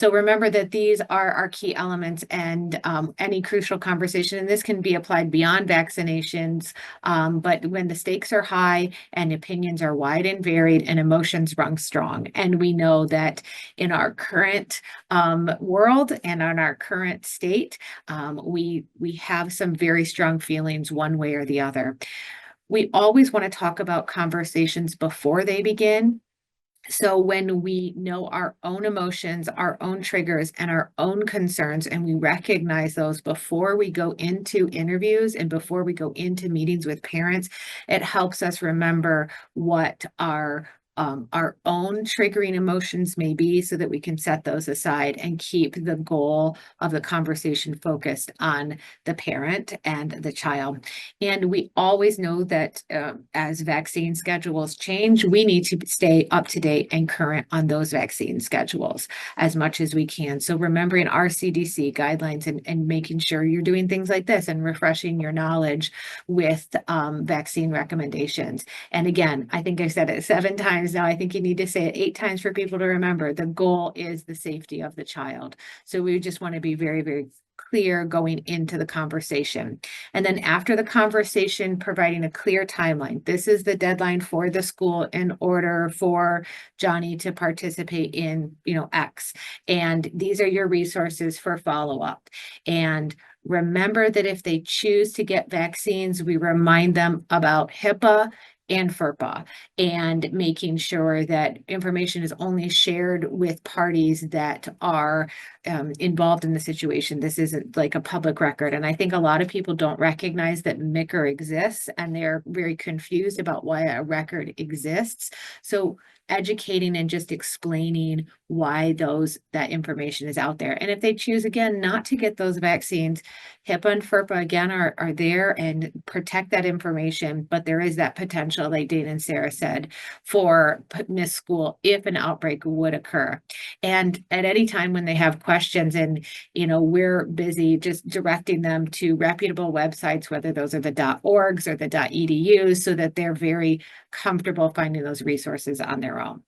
So remember that these are our key elements, and any crucial conversation, and this can be applied beyond vaccinations, but when the stakes are high and opinions are wide and varied and emotions run strong. And we know that in our current world and on our current state, we have some very strong feelings one way or the other. We always want to talk about conversations before they begin. So when we know our own emotions, our own triggers, and our own concerns, and we recognize those before we go into interviews and before we go into meetings with parents, it helps us remember what our own triggering emotions may be, so that we can set those aside and keep the goal of the conversation focused on the parent and the child. And we always know that as vaccine schedules change, we need to stay up to date and current on those vaccine schedules as much as we can. So remembering our CDC guidelines and making sure you're doing things like this and refreshing your knowledge with vaccine recommendations. And again, I think I said it 7 times now. I think you need to say it 8 times for people to remember. The goal is the safety of the child. So we just want to be very, very clear going into the conversation. And then after the conversation, providing a clear timeline. This is the deadline for the school in order for Johnny to participate in, X. And these are your resources for follow-up. And remember that if they choose to get vaccines, we remind them about HIPAA and FERPA, and making sure that information is only shared with parties that are involved in the situation. This isn't like a public record. And I think a lot of people don't recognize that MICR exists, and they're very confused about why a record exists. So educating and just explaining why that information is out there. And if they choose, again, not to get those vaccines, HIPAA and FERPA, again, are there and protect that information. But there is that potential, like Dana and Sarah said, for missed school if an outbreak would occur. And at any time when they have questions, and we're busy just directing them to reputable websites, whether those are the .orgs or the .edus, so that they're very comfortable finding those resources on their own.